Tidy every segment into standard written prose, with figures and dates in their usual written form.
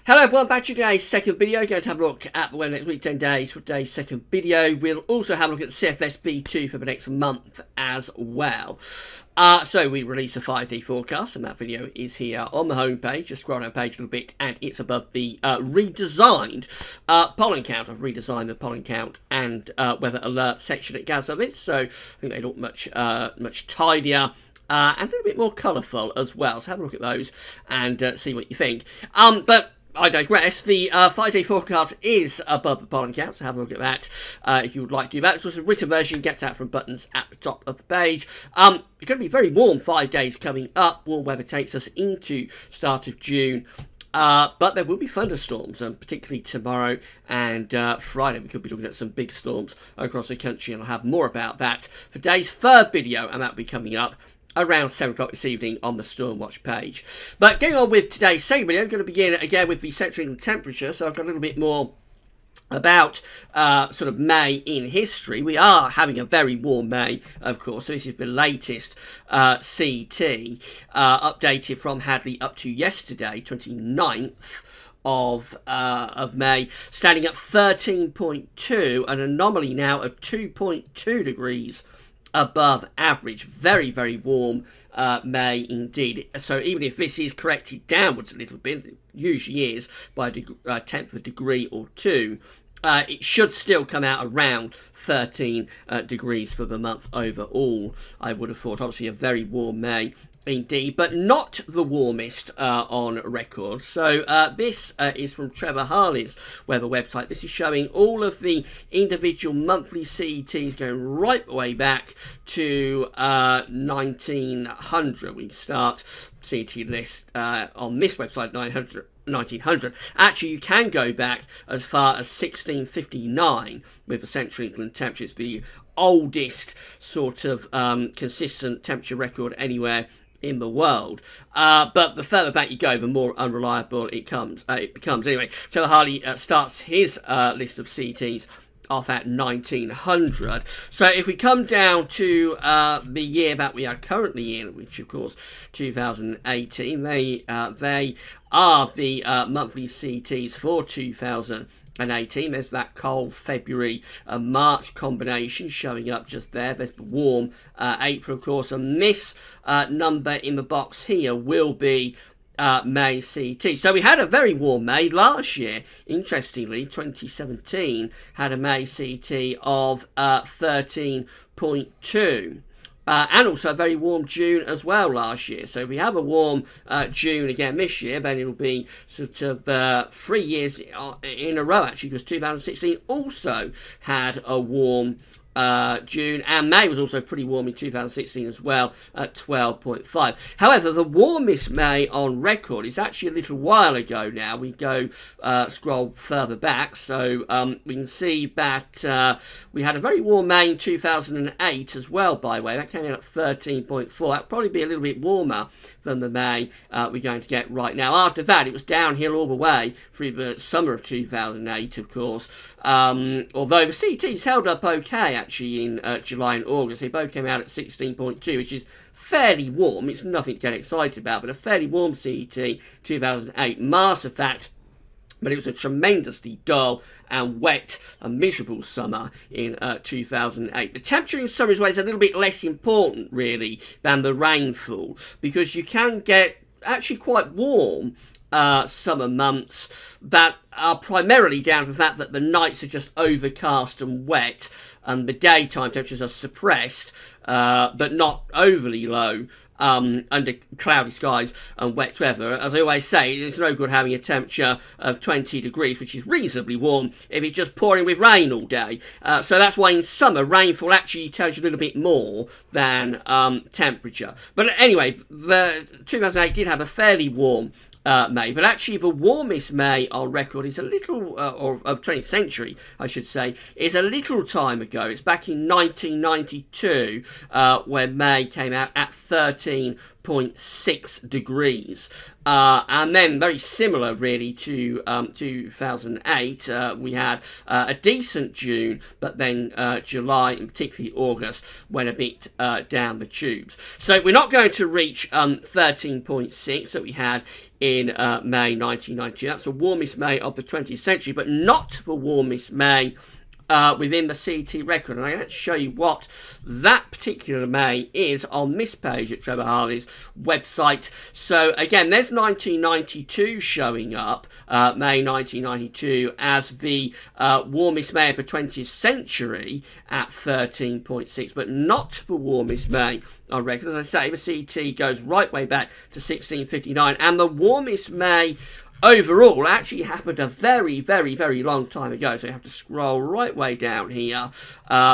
Hello everyone, back to today's second video. Going to have a look at the weather next week, 10 days for today's second video. We'll also have a look at the CFS V2 for the next month as well. So we release a 5-day forecast, and that video is here on the homepage. Just scroll down the page a little bit, and it's above the redesigned pollen count. I've redesigned the pollen count and weather alert section at Gaz of it, so I think they look much tidier. And a little bit more colourful as well. So have a look at those and see what you think. But I digress. The 5-day forecast is above the pollen count, so have a look at that if you would like to do that. It's also a written version, gets out from buttons at the top of the page. It's going to be very warm 5 days coming up. Warm weather takes us into start of June. But there will be thunderstorms, particularly tomorrow and Friday. We could be looking at some big storms across the country, and I'll have more about that for today's third video, and that will be coming up around 7 o'clock this evening on the Stormwatch page. But getting on with today's second video, I'm going to begin again with the Central England temperature. So I've got a little bit more about sort of May in history. We are having a very warm May, of course, so this is the latest CT updated from Hadley up to yesterday, 29th of May, standing at 13.2, an anomaly now of 2.2 degrees above average. Very, very warm May indeed. So even if this is corrected downwards a little bit, it usually is by a tenth of a degree or two, it should still come out around 13 degrees for the month overall, I would have thought. Obviously a very warm May indeed, but not the warmest on record. So this is from Trevor Harley's weather website. This is showing all of the individual monthly CETs going right the way back to 1900. We start CET list on this website, 1900. Actually, you can go back as far as 1659 with the Central England temperature. It's the oldest sort of consistent temperature record anywhere in the world, but the further back you go, the more unreliable it becomes. Anyway, Trevor Harley starts his list of CTs off at 1900. So if we come down to the year that we are currently in, which of course 2018, they are the monthly CTs for 2018. There's that cold February and March combination showing up just there. There's the warm April, of course, and this number in the box here will be May CT. So we had a very warm May last year. Interestingly, 2017 had a May CT of 13.2. And also a very warm June as well last year. So if we have a warm June again this year, then it'll be sort of 3 years in a row, actually, because 2016 also had a warm June, and May was also pretty warm in 2016 as well at 12.5. However, the warmest May on record is actually a little while ago now. We go scroll further back, so we can see that we had a very warm May in 2008 as well, by the way. That came in at 13.4. That'll probably be a little bit warmer than the May we're going to get right now. After that, it was downhill all the way through the summer of 2008, of course, although the CTs held up okay, actually, in July and August. They both came out at 16.2, which is fairly warm. It's nothing to get excited about, but a fairly warm CET 2008. Mars of that, but it was a tremendously dull and wet and miserable summer in 2008. The temperature in some ways is a little bit less important, really, than the rainfall, because you can get actually quite warm summer months that are primarily down to the fact that the nights are just overcast and wet, and the daytime temperatures are suppressed, but not overly low, under cloudy skies and wet weather. As I always say, it's no good having a temperature of 20 degrees, which is reasonably warm, if it's just pouring with rain all day. So that's why in summer, rainfall actually tells you a little bit more than temperature. But anyway, the 2008 did have a fairly warm May, but actually the warmest May on record is a little, or of 20th century, I should say, is a little time ago. It's back in 1992 when May came out at 13.2. 8.6 degrees. And then very similar really to 2008, we had a decent June, but then July and particularly August went a bit down the tubes. So we're not going to reach 13.6 that we had in May 1992. That's the warmest May of the 20th century, but not the warmest May within the CT record. And I'm going to show you what that particular May is on this page at Trevor Harley's website. So again, there's 1992 showing up, May 1992, as the warmest May of the 20th century at 13.6, but not the warmest May on record. As I say, the CT goes right way back to 1659, and the warmest May overall actually happened a very, very, very long time ago. So you have to scroll right way down here.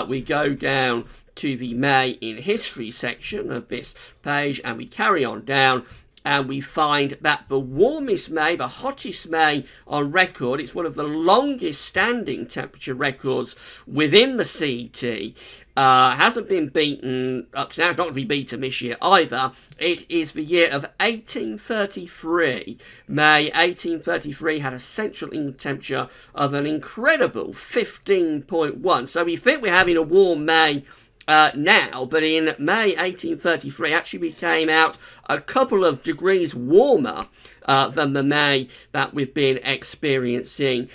We go down to the May in History section of this page, and we carry on down, and we find that the warmest May, the hottest May on record, it's one of the longest standing temperature records within the CT. Hasn't been beaten up to now. It's not going to be beaten this year either. It is the year of 1833. May 1833 had a central England temperature of an incredible 15.1. So we think we're having a warm May now, but in May 1833 actually we came out a couple of degrees warmer than the May that we've been experiencing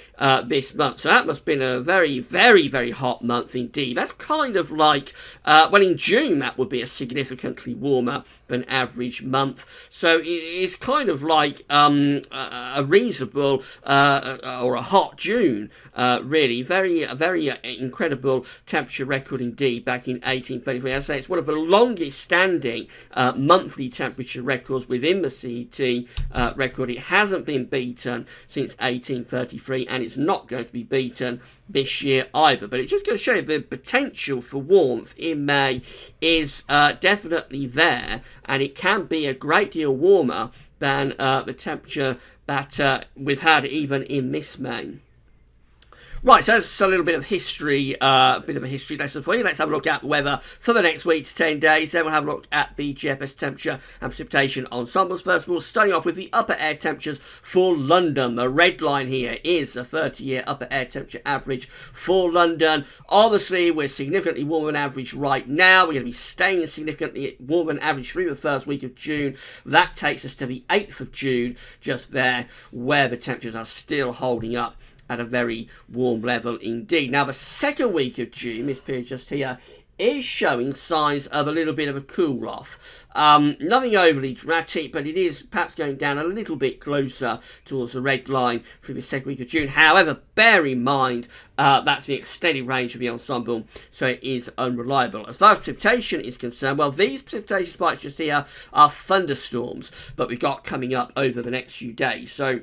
this month. So that must have been a very, very, very hot month indeed. That's kind of like, well, in June that would be a significantly warmer than average month. So it's kind of like a reasonable or a hot June, really. Very, very incredible temperature record indeed back in 1833. As I say, it's one of the longest standing monthly temperature records within the CT record. It hasn't been beaten since 1833, and it's not going to be beaten this year either. But it just goes to show you the potential for warmth in May is definitely there, and it can be a great deal warmer than the temperature that we've had even in this May. Right, so that's a little bit of history, a bit of a history lesson for you. Let's have a look at the weather for the next week to 10 days. Then we'll have a look at the GFS temperature and precipitation ensembles. First of all, starting off with the upper air temperatures for London. The red line here is a 30-year upper air temperature average for London. Obviously, we're significantly warmer than average right now. We're going to be staying significantly warmer than average through the first week of June. That takes us to the 8th of June, just there, where the temperatures are still holding up at a very warm level indeed. Now, the second week of June, this period just here, is showing signs of a little bit of a cool-off. Nothing overly dramatic, but it is perhaps going down a little bit closer towards the red line through the second week of June. However, bear in mind that's the extended range of the ensemble, so it is unreliable. As far as precipitation is concerned, well, these precipitation spikes just here are thunderstorms, but we've got coming up over the next few days. So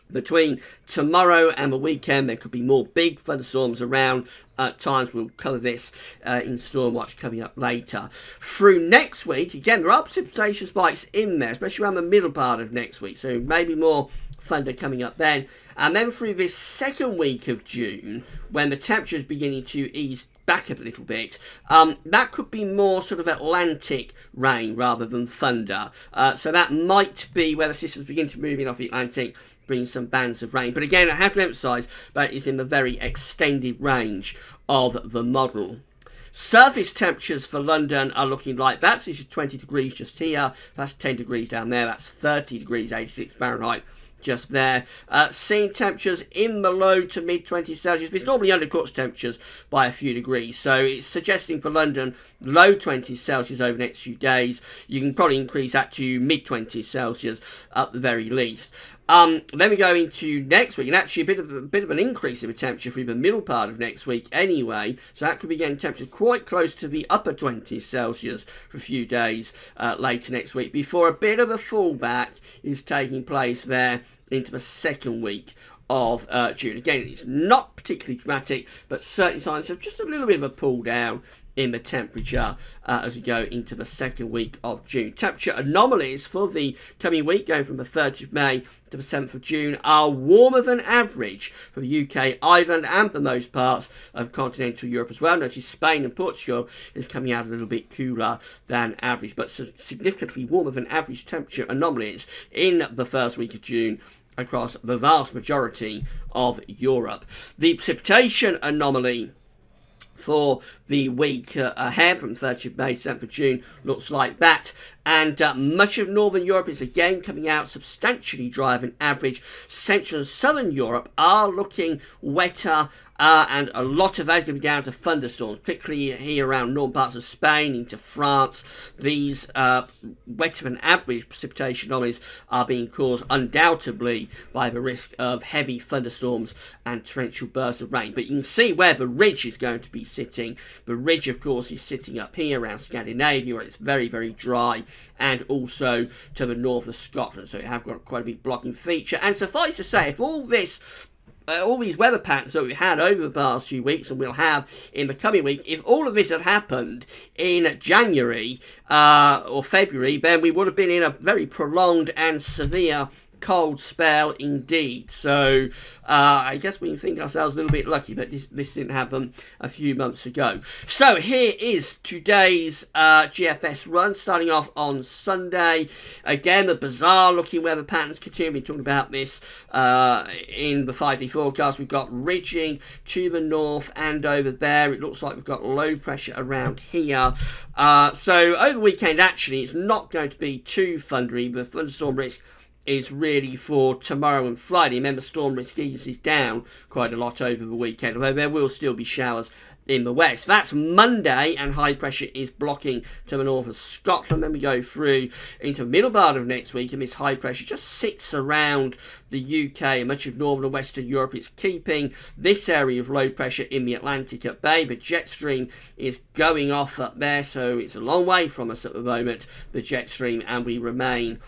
between tomorrow and the weekend, there could be more big thunderstorms around at times. We'll cover this in Storm Watch coming up later. Through next week, again, there are precipitation spikes in there, especially around the middle part of next week. So maybe more thunder coming up then. And then through this second week of June, when the temperature is beginning to ease back a little bit, that could be more sort of Atlantic rain rather than thunder. So that might be where the systems begin to move in off the Atlantic, bring some bands of rain. But again, I have to emphasise that is in the very extended range of the model. Surface temperatures for London are looking like that. So this is 20 degrees just here. That's 10 degrees down there. That's 30 degrees, 86 Fahrenheit. Just there. Seeing temperatures in the low to mid 20 Celsius. It's normally undercuts temperatures by a few degrees, so it's suggesting for London low 20 Celsius over the next few days. You can probably increase that to mid 20 Celsius at the very least. Then we go into next week, and actually a bit of an increase in the temperature through the middle part of next week anyway. So that could be getting temperatures quite close to the upper 20 Celsius for a few days later next week, before a bit of a fallback is taking place there into the second week of June. Again, it's not particularly dramatic, but certainly signs of just a little bit of a pull down in the temperature as we go into the second week of June. Temperature anomalies for the coming week, going from the 30th of May to the 7th of June, are warmer than average for the UK, Ireland, and for most parts of continental Europe as well. Notice Spain and Portugal is coming out a little bit cooler than average, but significantly warmer than average temperature anomalies in the first week of June across the vast majority of Europe. The precipitation anomaly for the week ahead from 30th of May to 7th of June looks like that, and much of northern Europe is again coming out substantially drier than average. Central and southern Europe are looking wetter, and a lot of that is going to be down to thunderstorms, particularly here around northern parts of Spain into France. These wetter than average precipitation anomalies are being caused undoubtedly by the risk of heavy thunderstorms and torrential bursts of rain. But you can see where the ridge is going to be sitting. The ridge, of course, is sitting up here around Scandinavia, where it's very, very dry, and also to the north of Scotland. So you have got quite a big blocking feature. And suffice to say, if all these weather patterns that we had over the past few weeks, and we'll have in the coming week, if all of this had happened in January or February, then we would have been in a very prolonged and severe cold spell indeed. So I guess we can think ourselves a little bit lucky that this didn't happen a few months ago. So here is today's GFS run, starting off on Sunday. Again, the bizarre looking weather patterns continue. We've been talking about this in the 5D forecast. We've got ridging to the north and over there. It looks like we've got low pressure around here. So over the weekend, actually, it's not going to be too thundery. The thunderstorm risk is really for tomorrow and Friday. Remember, storm risk eases down quite a lot over the weekend, although there will still be showers in the west. That's Monday, and high pressure is blocking to the north of Scotland. Then we go through into the middle part of next week, and this high pressure just sits around the UK and much of northern and western Europe. It's keeping this area of low pressure in the Atlantic at bay. The jet stream is going off up there, so it's a long way from us at the moment, the jet stream, and we remain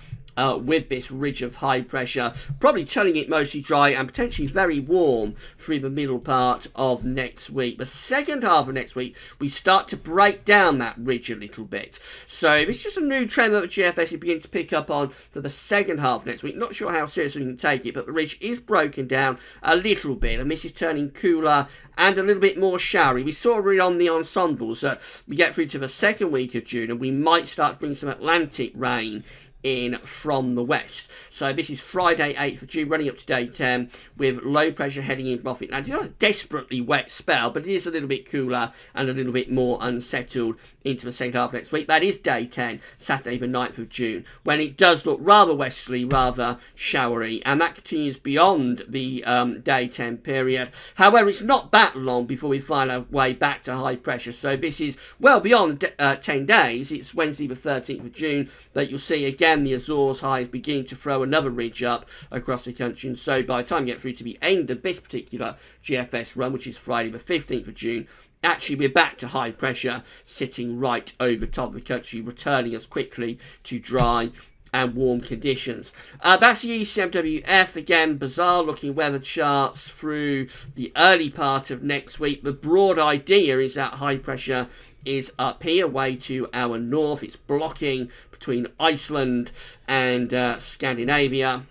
with this ridge of high pressure, probably turning it mostly dry and potentially very warm through the middle part of next week. The second half of next week, we start to break down that ridge a little bit. So it's just a new trend that the GFS is beginning to pick up on for the second half of next week. Not sure how seriously we can take it, but the ridge is broken down a little bit, and this is turning cooler and a little bit more showery. We saw it on the ensembles. We get through to the second week of June, and we might start to bring some Atlantic rain in from the west. So this is Friday 8th of June, running up to day 10, with low pressure heading in from the Atlantic. Not a desperately wet spell, but it is a little bit cooler and a little bit more unsettled into the second half of next week. That is day 10, Saturday the 9th of June, when it does look rather westerly, rather showery, and that continues beyond the day 10 period. However, it's not that long before we find our way back to high pressure, so this is well beyond 10 days. It's Wednesday the 13th of June that you'll see again the Azores high is beginning to throw another ridge up across the country, and so by the time we get through to the end of this particular GFS run, which is Friday the 15th of June, actually we're back to high pressure sitting right over top of the country, returning us quickly to dry and warm conditions. That's the ECMWF. Again, bizarre looking weather charts through the early part of next week. The broad idea is that high pressure is up here, way to our north. It's blocking between Iceland and Scandinavia.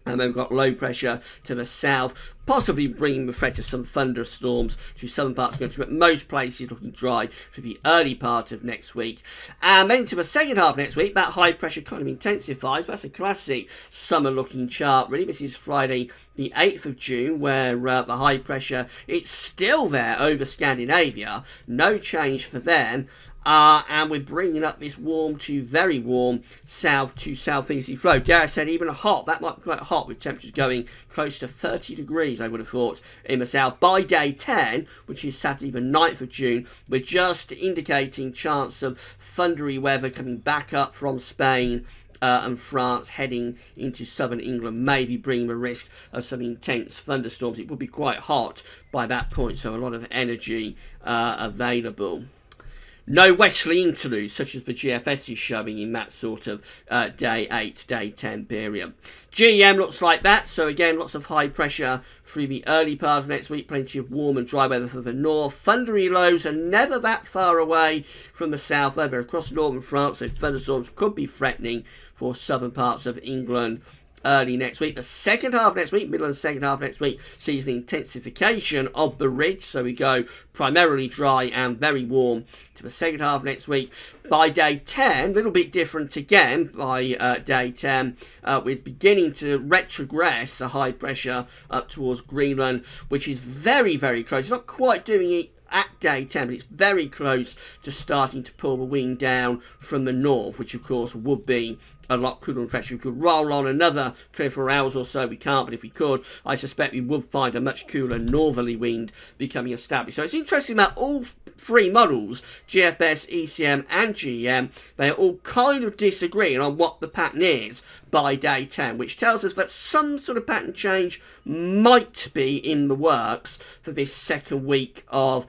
And then we've got low pressure to the south, possibly bringing the threat of some thunderstorms to southern parts of the country, but most places looking dry for the early part of next week. And then to the second half of next week, that high pressure kind of intensifies. That's a classic summer looking chart, really. This is Friday the 8th of June, where the high pressure, it's still there over Scandinavia. No change for them. And we're bringing up this warm to very warm south to southeasterly flow. Dare I said even hot. That might be quite hot with temperatures going close to 30 degrees, I would have thought, in the south. By day 10, which is Saturday the 9th of June, we're just indicating chance of thundery weather coming back up from Spain and France, heading into southern England, maybe bringing the risk of some intense thunderstorms. It would be quite hot by that point, so a lot of energy available. No westerly interludes, such as the GFS is showing in that sort of day 8, day 10 period. GEM looks like that, so again, lots of high pressure through the early part of next week, plenty of warm and dry weather for the north. Thundery lows are never that far away from the south, though they're across northern France, so thunderstorms could be threatening for southern parts of England early next week. The second half next week, middle and second half next week, sees the intensification of the ridge. So we go primarily dry and very warm to the second half next week. By day 10, a little bit different again. By day 10, we're beginning to retrogress a high pressure up towards Greenland, which is very, very close. It's not quite doing it at day 10, but it's very close to starting to pull the wind down from the north, which of course would be a lot cooler and fresher. We could roll on another 24 hours or so. We can't, but if we could, I suspect we would find a much cooler northerly wind becoming established. So it's interesting that all three models, GFS, ECM and GEM, they are all kind of disagreeing on what the pattern is by day 10, which tells us that some sort of pattern change might be in the works for this second week of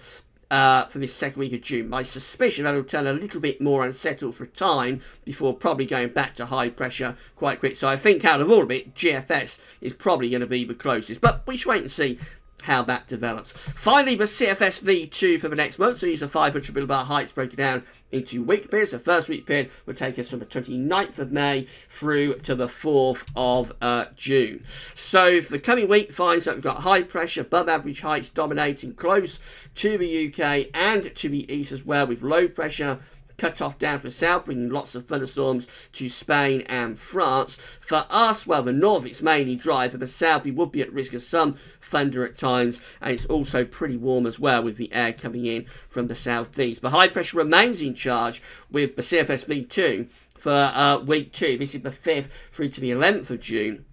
June. My suspicion that it'll turn a little bit more unsettled for a time before probably going back to high pressure quite quick. So I think out of all of it, GFS is probably going to be the closest. But we should wait and see how that develops. Finally, the CFS V2 for the next month. So these are 500 millibar heights broken down into week periods. The first week period will take us from the 29th of May through to the 4th of June. So for the coming week finds that we've got high pressure, above average heights dominating close to the UK and to the east as well, with low pressure cut off down to the south, bringing lots of thunderstorms to Spain and France. For us, well, the north it's mainly dry, but the south we would be at risk of some thunder at times, and it's also pretty warm as well with the air coming in from the southeast. But high pressure remains in charge with the CFS V2 for week 2. This is the 5th through to the 11th of June,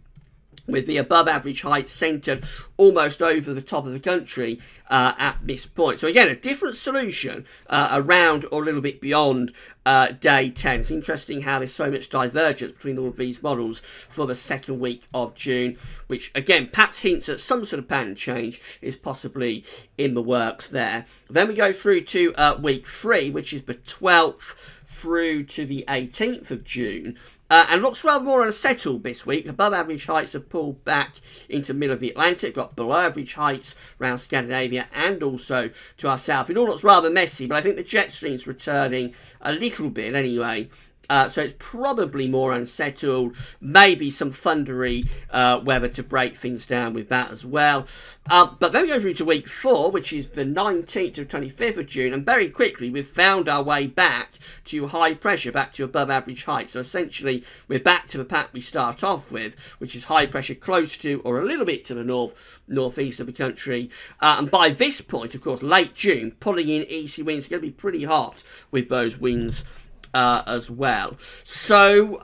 with the above average height centred almost over the top of the country at this point. So again, a different solution around or a little bit beyond day 10. It's interesting how there's so much divergence between all of these models for the second week of June, which again perhaps hints at some sort of pattern change is possibly in the works there. Then we go through to week 3, which is the 12th through to the 18th of June. And looks rather more unsettled this week. Above average heights have pulled back into the middle of the Atlantic, got below average heights around Scandinavia and also to our south. It all looks rather messy, but I think the jet stream's returning a little bit anyway. So it's probably more unsettled, maybe some thundery weather to break things down with that as well. But then we go through to week 4, which is the 19th to 25th of June, and very quickly we've found our way back to high pressure, back to above average height. So essentially we're back to the pattern we start off with, which is high pressure close to or a little bit to the northeast of the country. And by this point, of course, late June, pulling in easy winds, it's going to be pretty hot with those winds as well. So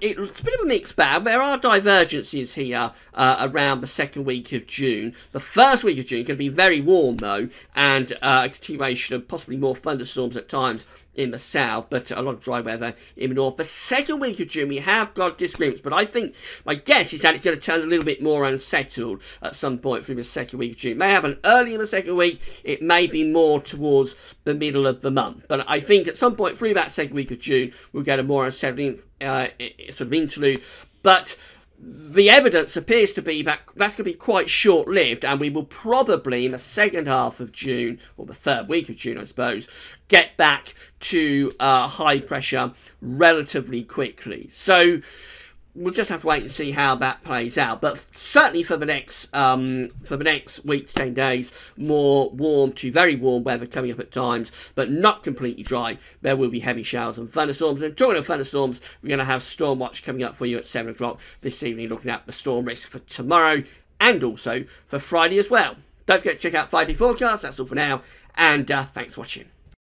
it's a bit of a mixed bag. There are divergences here around the second week of June. The first week of June going to be very warm though, and a continuation of possibly more thunderstorms at times in the south, but a lot of dry weather in the north. The second week of June we have got disagreements, but I think my guess is that it's going to turn a little bit more unsettled at some point through the second week of June. It may happen early in the second week, it may be more towards the middle of the month, but I think at some point through that second week of June we'll get a more unsettling sort of interlude. But the evidence appears to be that that's going to be quite short-lived, and we will probably in the second half of June, or the third week of June I suppose, get back to high pressure relatively quickly. So we'll just have to wait and see how that plays out. But certainly for the next week to 10 days, more warm to very warm weather coming up at times, but not completely dry. There will be heavy showers and thunderstorms. And talking of thunderstorms, we're going to have Storm Watch coming up for you at 7 o'clock this evening, looking at the storm risk for tomorrow and also for Friday as well. Don't forget to check out Friday forecast. That's all for now, and thanks for watching.